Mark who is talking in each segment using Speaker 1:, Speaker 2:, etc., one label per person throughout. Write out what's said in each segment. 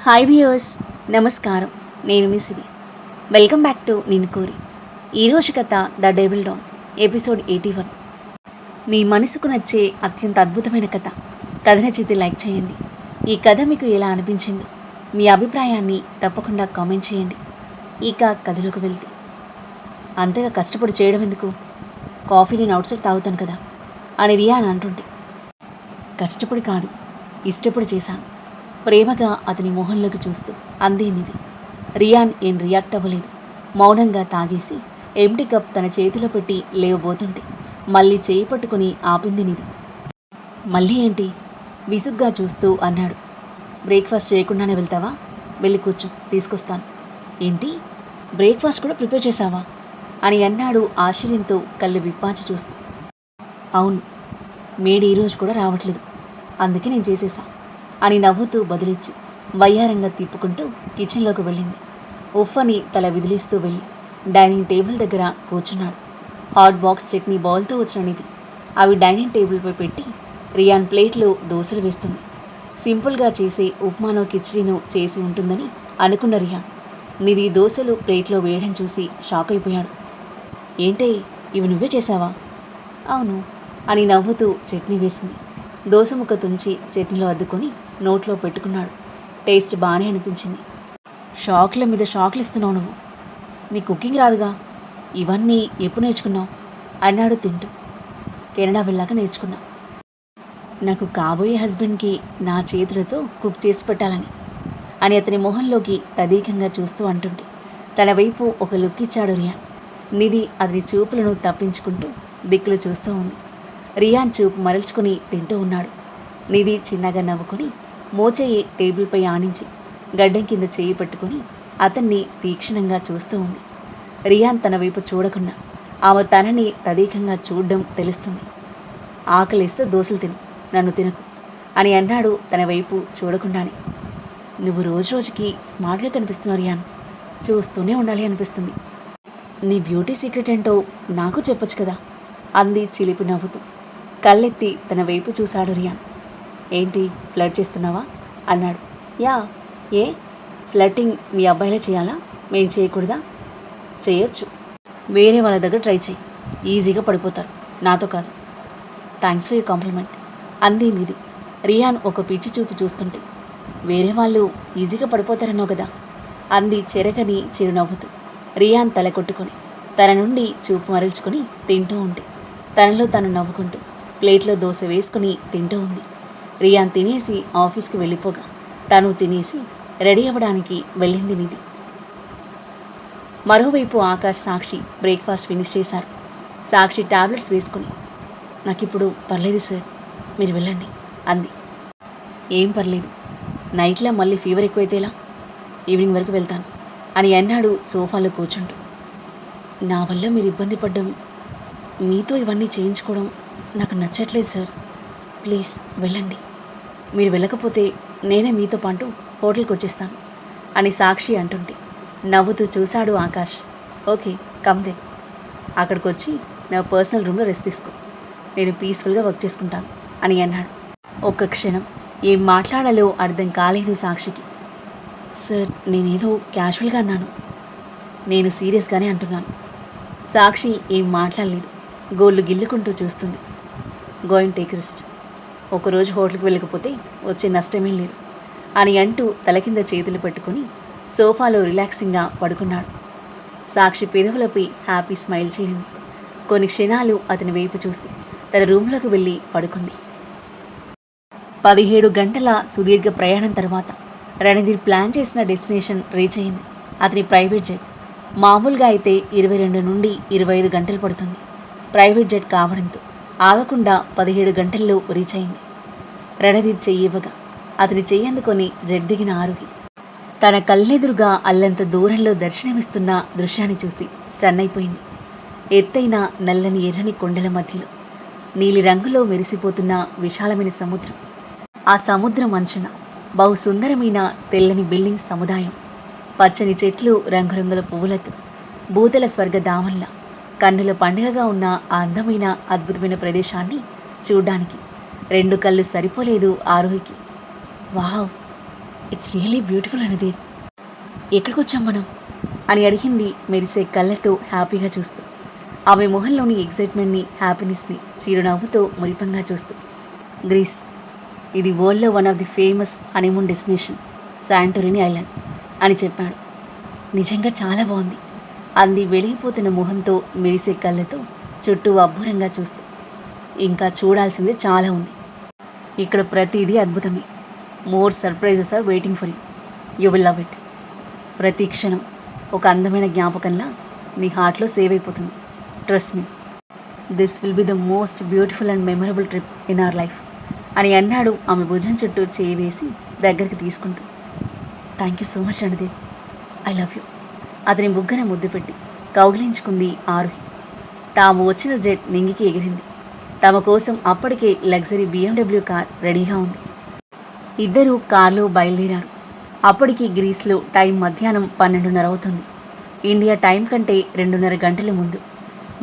Speaker 1: Hi viewers, నమస్కారం. నేను మీ సిరి. Welcome back to నిన్ను కోరి. ఈరోజు కథ ద డెవిల్ డౌన్, ఎపిసోడ్ 81. మీ మనసుకు నచ్చే అత్యంత అద్భుతమైన కథ. కథ నచ్చితే లైక్ చేయండి. ఈ కథ మీకు ఎలా అనిపించిందో మీ అభిప్రాయాన్ని తప్పకుండా కామెంట్ చేయండి. ఇక కథలోకి వెళ్తే, అంతగా కష్టపడి చేయడం ఎందుకు, కాఫీ నేను అవుట్ సైడ్ తాగుతాను కదా అని రియాన్ అంటుంటే, కష్టపడి కాదు, ఇష్టపడి చేశాను. ప్రేమగా అతని మొహంలోకి చూస్తూ అంది నిధి. రియాన్ ఏం రియాక్ట్ అవ్వలేదు. మౌనంగా తాగేసి ఎంటీ కప్ తన చేతిలో పెట్టి లేవబోతుంటే మళ్ళీ చేయి పట్టుకుని ఆపింది నిధి. మళ్ళీ ఏంటి? విసుగ్గా చూస్తూ అన్నాడు. బ్రేక్ఫాస్ట్ చేయకుండానే వెళ్తావా? వెళ్ళి కూర్చో, తీసుకొస్తాను. ఏంటి, బ్రేక్ఫాస్ట్ కూడా ప్రిపేర్ చేశావా అని అన్నాడు ఆశ్చర్యంతో కళ్ళు విప్పాచి చూస్తూ. అవును, మేడి ఈరోజు కూడా రావట్లేదు, అందుకే నేను చేసేసా అని నవ్వుతూ బదిలిచ్చి వయ్యారంగా తిప్పుకుంటూ కిచెన్లోకి వెళ్ళింది. ఉఫ్ అని తల విదిలిస్తూ వెళ్ళి డైనింగ్ టేబుల్ దగ్గర కూర్చున్నాడు. హాట్ బాక్స్ చట్నీ బౌల్తో వచ్చిన నిధి అవి డైనింగ్ టేబుల్పై పెట్టి రియాన్ ప్లేట్లో దోశలు వేస్తుంది. సింపుల్గా చేసే ఉప్మానో కిచడీనో చేసి ఉంటుందని అనుకున్న రియాన్ నిధి దోశలు ప్లేట్లో వేయడం చూసి షాక్ అయిపోయాడు. ఏంటే, ఇవి నువ్వే చేశావా? అవును అని నవ్వుతూ చట్నీ వేసింది. దోశ ముక్క తుంచి చట్నీలో అద్దుకొని నోట్లో పెట్టుకున్నాడు. టేస్ట్ బాగానే అనిపించింది. షాక్ల మీద షాక్లు ఇస్తున్నావు నువ్వు. నీ కుకింగ్ రాదుగా, ఇవన్నీ ఎప్పుడు నేర్చుకున్నావు అన్నాడు తింటూ. కెనడా వెళ్ళాక నేర్చుకున్నా. నాకు కాబోయే హస్బెండ్కి నా చేతులతో కుక్ చేసి పెట్టాలని అని అతని మొహంలోకి తదేకంగా చూస్తూ అంటుంటే తన వైపు ఒక లుక్ ఇచ్చాడు రియాన్. నిధి అతని చూపులను తప్పించుకుంటూ దిక్కులు చూస్తూ ఉంది. రియాన్ చూపు మరల్చుకుని తింటూ ఉన్నాడు. నిధి చిన్నగా నవ్వుకొని మోచేయి టేబుల్పై ఆనించి గడ్డం కింద చేయి పెట్టుకుని అతన్ని తీక్షణంగా చూస్తూ ఉంది. రియాన్ తన వైపు చూడకుండా ఆమె తనని తదేకంగా చూడడం తెలుస్తుంది. ఆకలిస్తే దోశలు తిను, నన్ను తినకు అని అన్నాడు తన వైపు చూడకుండానే. నువ్వు రోజు రోజుకి స్మార్ట్గా కనిపిస్తున్నావు రియాన్, చూస్తూనే ఉండాలి అనిపిస్తుంది. నీ బ్యూటీ సీక్రెట్ ఏంటో నాకు చెప్పొచ్చు కదా అంది చిలిపి నవ్వుతూ. కళ్ళెత్తి తన వైపు చూశాడు రియాన్. ఏంటి, ఫ్లర్ట్ చేస్తున్నావా అన్నాడు. యా, ఏ ఫ్లర్టింగ్ మీ అబ్బాయిలే చేయాలా, మేం చేయకూడదా? చేయొచ్చు, వేరే వాళ్ళ దగ్గర ట్రై చేయి, ఈజీగా పడిపోతారు, నాతో కాదు. థ్యాంక్స్ ఫర్ యూ కాంప్లిమెంట్ అంది నిధి. రియాన్ ఒక పిచ్చి చూపు చూస్తుంటే, వేరే వాళ్ళు ఈజీగా పడిపోతారన్నావు కదా అంది చెరగని చిరునవ్వుతూ. రియాన్ తల కొట్టుకొని తన నుండి చూపు మరల్చుకొని తింటూ ఉంటే తనలో తను నవ్వుకుంటూ ప్లేట్లో దోశ వేసుకుని తింటూ ఉంది. రియాన్ తినేసి ఆఫీస్కి వెళ్ళిపోగా తను తినేసి రెడీ అవ్వడానికి వెళ్ళింది నిధి. మరోవైపు ఆకాష్, సాక్షి బ్రేక్ఫాస్ట్ ఫినిష్ చేశారు. సాక్షి టాబ్లెట్స్ వేసుకుని, నాకిప్పుడు పర్లేదు సార్, మీరు వెళ్ళండి అంది. ఏం పర్లేదు, నైట్లో మళ్ళీ ఫీవర్ ఎక్కువైతేలా, ఈవినింగ్ వరకు వెళ్తాను అని అన్నాడు సోఫాలో కూర్చుంటూ. నా వల్ల మీరు ఇబ్బంది పడ్డం, మీతో ఇవన్నీ చేయించుకోవడం నాకు నచ్చట్లేదు సార్, ప్లీజ్ వెళ్ళండి. మీరు వెళ్ళకపోతే నేనే మీతో పాటు హోటల్కి వచ్చేస్తాను అని సాక్షి అంటుంటే నవ్వుతూ చూశాడు ఆకాష్. ఓకే, కమ్దే. అక్కడికి వచ్చి నా పర్సనల్ రూమ్లో రెస్ట్ తీసుకో, నేను పీస్ఫుల్గా వర్క్ చేసుకుంటాను అని అన్నాడు. ఒక్క క్షణం ఏం మాట్లాడాలో అర్థం కాలేదు సాక్షికి. సార్, నేనేదో క్యాజువల్గా అన్నాను, నేను సీరియస్గానే అంటున్నాను. సాక్షి ఏం మాట్లాడలేదు, గోళ్ళు గిల్లుకుంటూ చూస్తుంది. గోయింగ్ టేక్ రెస్ట్, ఒకరోజు హోటల్కి వెళ్ళకపోతే వచ్చే నష్టమేం లేదు అని అంటూ తల కింద చేతులు పెట్టుకుని సోఫాలో రిలాక్సింగ్గా పడుకున్నాడు. సాక్షి పెదవులపై హ్యాపీ స్మైల్ చేరింది. కొన్ని క్షణాలు అతని వైపు చూసి తన రూమ్లోకి వెళ్ళి పడుకుంది. 17 గంటల సుదీర్ఘ ప్రయాణం తర్వాత రణధీర్ ప్లాన్ చేసిన డెస్టినేషన్ రీచ్ అయింది. అతని ప్రైవేట్ జెట్. మామూలుగా అయితే 22 నుండి 25 గంటలు పడుతుంది. ప్రైవేట్ జెట్ కావడంతో ఆగకుండా 17 గంటల్లో రీచ్ అయింది. రణధీర్ చెయ్యి ఇవ్వగా అతని చెయ్యందుకొని జెట్ దిగిన ఆరుహి తన కళ్ళెదురుగా అల్లంత దూరంలో దర్శనమిస్తున్న దృశ్యాన్ని చూసి స్టన్ అయిపోయింది. ఎత్తైన నల్లని ఎర్రని కొండల మధ్యలో నీలి రంగులో మెరిసిపోతున్న విశాలమైన సముద్రం. ఆ సముద్రం అంచున బహు సుందరమైన తెల్లని బిల్డింగ్ సముదాయం, పచ్చని చెట్లు, రంగురంగుల పువ్వులతో భూతల స్వర్గధామంలా కన్నుల పండుగగా ఉన్న ఆ అందమైన అద్భుతమైన ప్రదేశాన్ని చూడ్డానికి 2 కళ్ళు సరిపోలేదు ఆరోహికి. వావ్, ఇట్స్ రియలీ బ్యూటిఫుల్ అనేది. ఎక్కడికి వచ్చాం మనం అని అడిగింది మెరిసే కళ్ళతో హ్యాపీగా చూస్తూ. ఆమె మొహంలోని ఎగ్జైట్మెంట్ని, హ్యాపీనెస్ని చిరునవ్వుతో మురిపంగా చూస్తూ. గ్రీస్, ఇది వరల్డ్లో one of the famous honeymoon destination, Santorini island అని చెప్పాడు. నిజంగా చాలా బాగుంది అంది వెలిగిపోతున్న మొహంతో, మెరిసే కళ్ళతో చుట్టూ అబ్బురంగా చూస్తూ. ఇంకా చూడాల్సిందే చాలా ఉంది. ఇక్కడ ప్రతిదీ అద్భుతమే. More surprises are waiting for you. You will love it. ప్రతి క్షణం ఒక అందమైన జ్ఞాపకంలా నీ హార్ట్లో సేవ్ అయిపోతుంది. Trust me, this will be the most beautiful and memorable trip in our life అని అన్నాడు ఆమె భుజం చుట్టూ చేయి వేసి దగ్గరికి తీసుకుంటూ. Thank you so much Randhir, I love you. అతని బుగ్గన ముద్దు పెట్టి కౌగిలించుకుంది ఆరుహి. తాము వచ్చిన జెట్ నింగికి ఎగిరింది. తమ కోసం అప్పటికే లగ్జరీ BMW కార్ రెడీగా ఉంది. ఇద్దరూ కార్లో బయలుదేరారు. అప్పటికి గ్రీస్లో టైం మధ్యాహ్నం 12:30 అవుతుంది. ఇండియా టైం కంటే 2:30 గంటల ముందు.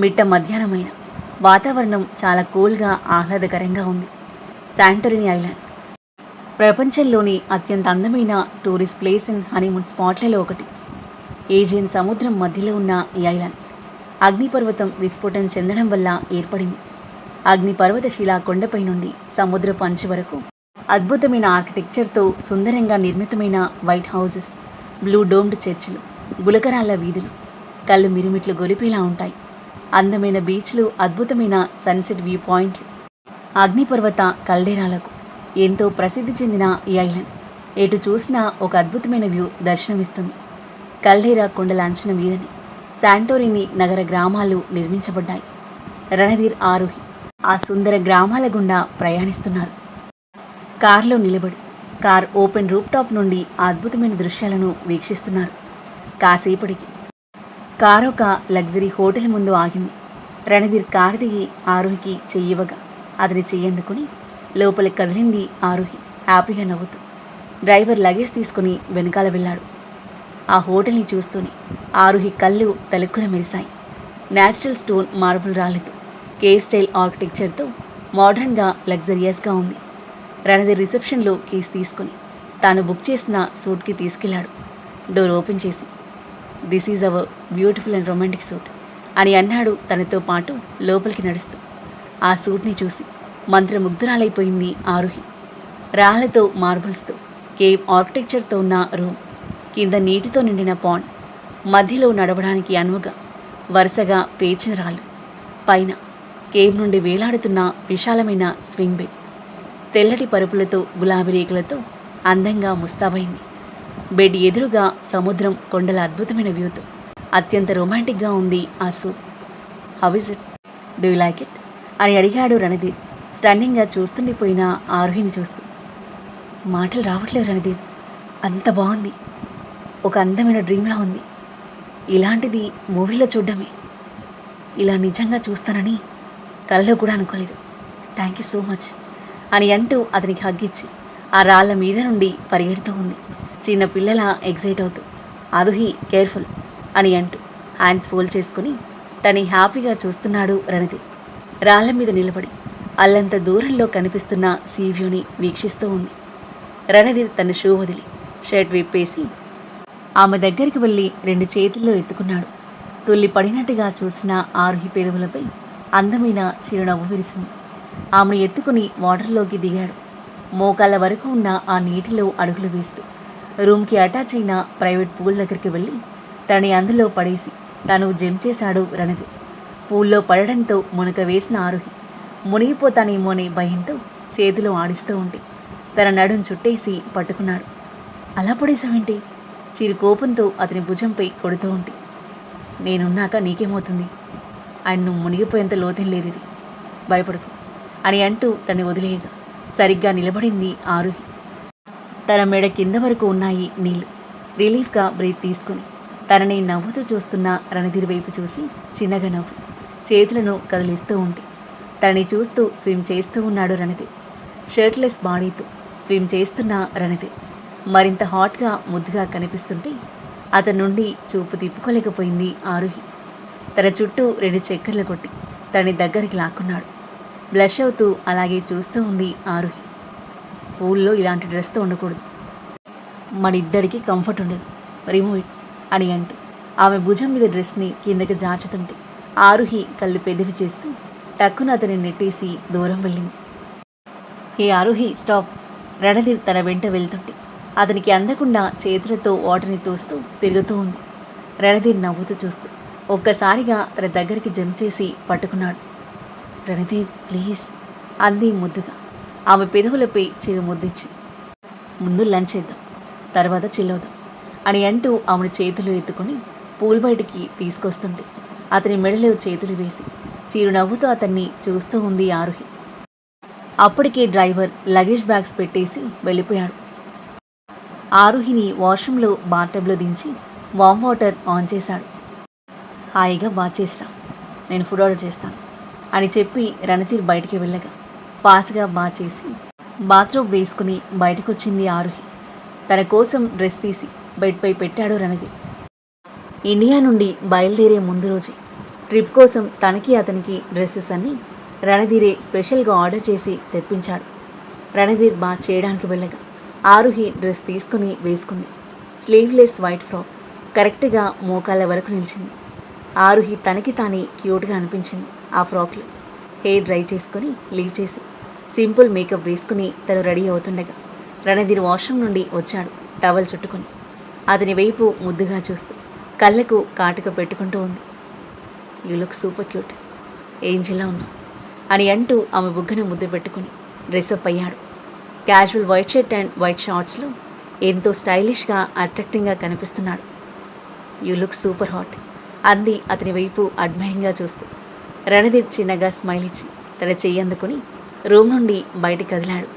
Speaker 1: మిట్ట మధ్యాహ్నమైన వాతావరణం చాలా కూల్గా, ఆహ్లాదకరంగా ఉంది. శాంటోరిని ఐలాండ్ ప్రపంచంలోని అత్యంత అందమైన టూరిస్ట్ ప్లేస్ అండ్ హనీమూన్ స్పాట్లలో ఒకటి. ఏజియన్ సముద్రం మధ్యలో ఉన్న ఈ ఐలాండ్ అగ్నిపర్వతం విస్ఫోటనం చెందడం వల్ల ఏర్పడింది. అగ్నిపర్వత శిలా కొండపై నుండి సముద్రపు అంచు వరకు అద్భుతమైన ఆర్కిటెక్చర్తో సుందరంగా నిర్మితమైన వైట్ హౌసెస్, బ్లూ డోమ్డ్ చర్చిలు, గులకరాళ్ళ వీధులు కళ్ళు మిరుమిట్లు గొలిపేలా ఉంటాయి. అందమైన బీచ్లు, అద్భుతమైన సన్సెట్ వ్యూ పాయింట్లు. అగ్నిపర్వత కల్డేరాలకు ఎంతో ప్రసిద్ధి చెందిన ఈ ఐలాండ్ ఎటు చూసినా ఒక అద్భుతమైన వ్యూ దర్శనమిస్తుంది. కల్డేరా కొండల అంచున మీదని శాంటోరిని నగర గ్రామాలు నిర్మించబడ్డాయి. రణధీర్, ఆరుహి ఆ సుందర గ్రామాల గుండా ప్రయాణిస్తున్నారు. కార్లో నిలబడి కార్ ఓపెన్ రూఫ్టాప్ నుండి ఆ అద్భుతమైన దృశ్యాలను వీక్షిస్తున్నారు. కాసేపటికి కారు ఒక లగ్జరీ హోటల్ ముందు ఆగింది. రణధీర్ కారు దిగి ఆరుహికి చెయ్యివ్వగా అతని చెయ్యందుకుని లోపలికి కదిలింది ఆరుహి హ్యాపీగా నవ్వుతూ. డ్రైవర్ లగేజ్ తీసుకుని వెనకాల వెళ్ళాడు. ఆ హోటల్ని చూస్తూనే ఆరుహి కళ్ళు తలుక్కున మెరిశాయి. న్యాచురల్ స్టోన్ మార్బుల్ రాళ్లతో, కేవ్ స్టైల్ ఆర్కిటెక్చర్తో మోడర్న్గా, లగ్జరియస్గా ఉంది. రణధీర్ రిసెప్షన్లో కీస్ తీసుకుని తాను బుక్ చేసిన సూట్కి తీసుకెళ్లాడు. డోర్ ఓపెన్ చేసి, this is our beautiful and romantic suit అని అన్నాడు తనతో పాటు లోపలికి నడుస్తూ. ఆ సూట్ని చూసి మంత్రముగ్ధురాలైపోయింది ఆరుహి. రాళ్లతో, మార్బుల్స్తో, కేవ్ ఆర్కిటెక్చర్తో ఉన్న రూమ్, కింద నీటితో నిండిన పాండ్, మధ్యలో నడవడానికి అనువుగా వరుసగా పేచిన రాళ్ళు, పైన కేవ్ నుండి వేలాడుతున్న విశాలమైన స్వింగ్ బెడ్, తెల్లటి పరుపులతో, గులాబీ రేకులతో అందంగా ముస్తాబైంది. బెడ్ ఎదురుగా సముద్రం, కొండల అద్భుతమైన వ్యూతో అత్యంత రొమాంటిక్గా ఉంది ఆ suit. How is it, do you like it అని అడిగాడు రణధీర్ స్టన్నింగ్గా చూస్తుండిపోయిన ఆరుహిని చూస్తూ. మాటలు రావట్లేదు రణధీర్, అంత బాగుంది. ఒక అందమైన డ్రీమ్లా ఉంది. ఇలాంటిది మూవీలో చూడ్డమే, ఇలా నిజంగా చూస్తానని కలలో కూడా అనుకోలేదు. థ్యాంక్ యూ సో మచ్ అని అంటూ అతనికి హగ్గిచ్చి ఆ రాళ్ళ మీద నుండి పరిగెడుతూ ఉంది చిన్న పిల్లలా ఎగ్జైట్ అవుతూ. ఆరుహి, కేర్ఫుల్ అని అంటూ హ్యాండ్స్ ఫోల్డ్ చేసుకుని తని హ్యాపీగా చూస్తున్నాడు రణధీర్. రాళ్ల మీద నిలబడి అల్లంత దూరంలో కనిపిస్తున్న సీ వ్యూని వీక్షిస్తూ ఉంది. రణధీర్ తన షూ వదిలి షర్ట్ విప్పేసి ఆమె దగ్గరికి వెళ్ళి 2 చేతుల్లో ఎత్తుకున్నాడు. తుల్లి పడినట్టుగా చూసిన ఆరుహి పెదవులపై అందమైన చిరునవ్వు విరిసింది. ఆమెను ఎత్తుకుని వాటర్లోకి దిగాడు. మోకాళ్ళ వరకు ఉన్న ఆ నీటిలో అడుగులు వేస్తూ రూమ్కి అటాచ్ అయిన ప్రైవేట్ పూల్ దగ్గరికి వెళ్ళి తనని అందులో పడేసి తను జంప్ చేశాడు రణధీర్. పూల్లో పడడంతో మునక వేసిన ఆరుహి మునిగిపోతానేమో అనే భయంతో చేతిలో ఆడిస్తూ ఉంటే తన నడుం చుట్టేసి పట్టుకున్నాడు. అలా పడేసావేంటి? చిరు కోపంతో అతని భుజంపై కొడుతూ ఉంటే, నేనున్నాక నీకేమవుతుంది? ఆయన నువ్వు మునిగిపోయేంత లోతేం లేదు, ఇది భయపడకు అని అంటూ తన్ని వదిలేయగా సరిగ్గా నిలబడింది ఆరుహి. తన మెడ కింద వరకు ఉన్నాయి నీళ్లు. రిలీఫ్గా బ్రీత్ తీసుకుని తనని నవ్వుతూ చూస్తున్న రణధీర్ వైపు చూసి చిన్నగా నవ్వు చేతులను కదిలిస్తూ ఉంటే తనని చూస్తూ స్విమ్ చేస్తూ ఉన్నాడు రణధీర్. షర్ట్లెస్ బాడీతో స్విమ్ చేస్తున్న రణధీర్ మరింత హాట్గా, ముద్దుగా కనిపిస్తుంటే అతని నుండి చూపు తిప్పుకోలేకపోయింది ఆరుహి. తన చుట్టూ 2 చక్కర్లు కొట్టి తనని దగ్గరికి లాక్కున్నాడు. బ్లష్ అవుతూ అలాగే చూస్తూ ఉంది ఆరుహి. పూల్లో ఇలాంటి డ్రెస్తో ఉండకూడదు. మనిద్దరికీ కంఫర్ట్ ఉండదు, రిమూవ్ ఇట్ అని అంటూ ఆమె భుజం మీద డ్రెస్ని కిందకి జాచుతుంటే ఆరుహి కళ్ళు పెదవి చేస్తూ టక్కున అతని నెట్టేసి దూరం వెళ్ళింది. హే ఆరుహి, స్టాప్! రణధీర్ తన వెంట వెళ్తుంటే అతనికి అందకుండా చేతులతో వాటర్ని తోస్తూ తిరుగుతూ ఉంది. రణధీర్ నవ్వుతూ చూస్తూ ఒక్కసారిగా తన దగ్గరికి జంప్ చేసి పట్టుకున్నాడు. రణధీర్ ప్లీజ్ అంది ముద్దుగా ఆమె పెదవులపై చిరు ముద్దిచ్చి. ముందు లంచ్ చేద్దాం, తర్వాత చిల్లవుదాం అని అంటూ ఆమెను చేతులు ఎత్తుకొని పూల్ బయటికి తీసుకొస్తుంటే అతని మెడలో చేతులు వేసి చిరునవ్వుతో అతన్ని చూస్తూ ఉంది ఆరుహి. అప్పటికే డ్రైవర్ లగేజ్ బ్యాగ్స్ పెట్టేసి వెళ్ళిపోయాడు. ఆరుహిని వాష్రూమ్లో బాత్టబ్లో దించి వామ్ వాటర్ ఆన్ చేశాడు. హాయిగా బాత్ చేసిరా, నేను ఫుడ్ ఆర్డర్ చేస్తాను అని చెప్పి రణధీర్ బయటికి వెళ్ళగా ఫాస్ట్గా బాత్ చేసి బాత్రూమ్ వేసుకుని బయటకొచ్చింది ఆరుహి. తన కోసం డ్రెస్ తీసి బెడ్పై పెట్టాడు రణధీర్. ఇండియా నుండి బయలుదేరే ముందు రోజే ట్రిప్ కోసం తనకి అతనికి డ్రెస్సెస్ అన్నీ రణధీరే స్పెషల్గా ఆర్డర్ చేసి తెప్పించాడు. రణధీర్ బాత్ చేయడానికి వెళ్ళగా ఆరుహి డ్రెస్ తీసుకుని వేసుకుంది. స్లీవ్లెస్ వైట్ ఫ్రాక్ కరెక్ట్గా మోకాళ్ళ వరకు నిలిచింది. ఆరుహి తనకి తానే క్యూట్గా అనిపించింది ఆ ఫ్రాక్లో. హెయిర్ డ్రై చేసుకుని లీవ్ చేసి సింపుల్ మేకప్ వేసుకుని తను రెడీ అవుతుండగా రణధీర్ వాష్రూమ్ నుండి వచ్చాడు టవల్ చుట్టుకుని. అతని వైపు ముద్దుగా చూస్తూ కళ్ళకు కాటుక పెట్టుకుంటూ ఉంది. యూ లుక్ సూపర్ క్యూట్, ఏంజిలా ఉన్నావు అని అంటూ ఆమె బుగ్గన ముద్దు పెట్టుకుని డ్రెస్అప్ అయ్యాడు. Casual white shirt and white షార్ట్స్లో ఎంతో స్టైలిష్గా అట్రాక్టింగ్గా కనిపిస్తున్నాడు. యూ లుక్ సూపర్ హాట్ అంది అతని వైపు అడ్మైరింగ్గా చూస్తూ. రణధీర్ చిన్నగా స్మైల్ ఇచ్చి తన చెయ్యి అందుకుని రూమ్ నుండి బయటికి కదిలాడు.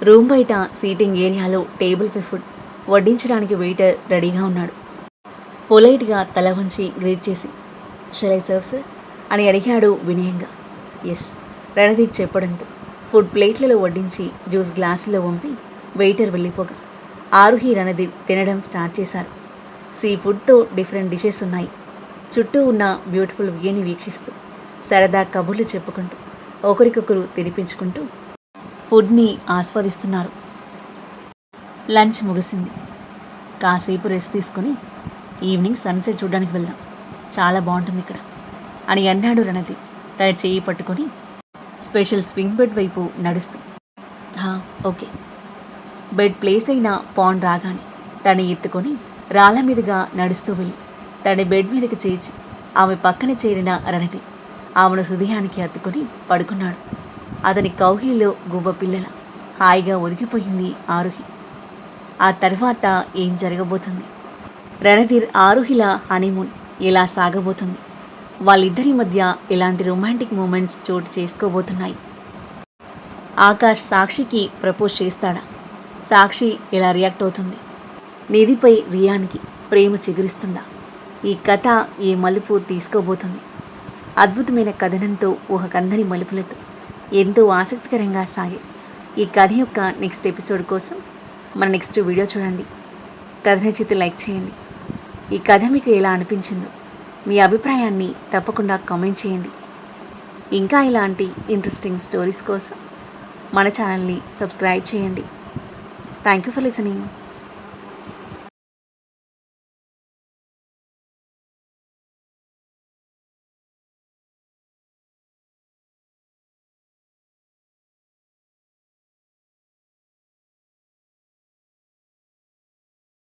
Speaker 1: రూమ్ బయట సీటింగ్ ఏరియాలో టేబుల్పై ఫుడ్ వడ్డించడానికి వెయిటర్ రెడీగా ఉన్నాడు. పొలైట్గా తల వంచి గ్రీట్ చేసి షల్ ఐ సర్వ్ సార్ అని అడిగాడు వినయంగా. ఎస్ రణధీర్ చెప్పడంతో ఫుడ్ ప్లేట్లలో వడ్డించి జ్యూస్ గ్లాసులో వంపి వెయిటర్ వెళ్ళిపోగా ఆరుహి రణధీర్ తినడం స్టార్ట్ చేశారు. సీ ఫుడ్తో డిఫరెంట్ డిషెస్ ఉన్నాయి. చుట్టూ ఉన్న బ్యూటిఫుల్ వ్యూని వీక్షిస్తూ సరదా కబుర్లు చెప్పుకుంటూ ఒకరికొకరు తినిపించుకుంటూ ఫుడ్ని ఆస్వాదిస్తున్నారు. లంచ్ ముగిసింది. కాసేపు రెస్ట్ తీసుకుని ఈవినింగ్ సన్సెట్ చూడడానికి వెళ్దాం, చాలా బాగుంటుంది ఇక్కడ అని అన్నాడు రణధీర్ తన చేయి పట్టుకొని స్పెషల్ స్వింగ్ బెడ్ వైపు నడుస్తూ. ఓకే. బెడ్ ప్లేస్ అయిన పాండ్ రాగానే తను ఎత్తుకొని రాళ్ళ మీదుగా నడుస్తూ వెళ్ళి తన బెడ్ మీదకి చేర్చి ఆమె పక్కన చేరిన రణధీర్ ఆమెను హృదయానికి హత్తుకొని పడుకున్నాడు. అతని కౌగిలిలో గువ్వ పిల్లల హాయిగా ఒదిగిపోయింది ఆరుహి. ఆ తర్వాత ఏం జరగబోతుంది? రణధీర్ ఆరుహిల హనీమూన్ ఎలా సాగబోతుంది? వాళ్ళిద్దరి మధ్య ఎలాంటి రొమాంటిక్ మూమెంట్స్ చోటు చేసుకోబోతున్నాయి? ఆకాష్ సాక్షికి ప్రపోజ్ చేస్తాడా? సాక్షి ఎలా రియాక్ట్ అవుతుంది? నిధిపై రియాన్కి ప్రేమ చిగురిస్తుందా? ఈ కథ ఏ మలుపు తీసుకోబోతుంది? అద్భుతమైన కథనంతో ఊహకందని మలుపులతో ఎంతో ఆసక్తికరంగా సాగే ఈ కథ యొక్క నెక్స్ట్ ఎపిసోడ్ కోసం మన నెక్స్ట్ వీడియో చూడండి. కథ నచ్చితే లైక్ చేయండి. ఈ కథ మీకు ఎలా అనిపించిందో మీ అభిప్రాయాన్ని తప్పకుండా కామెంట్ చేయండి. ఇంకా ఇలాంటి ఇంట్రెస్టింగ్ స్టోరీస్ కోసం మన ఛానల్ని సబ్స్క్రైబ్ చేయండి. Thank you for listening.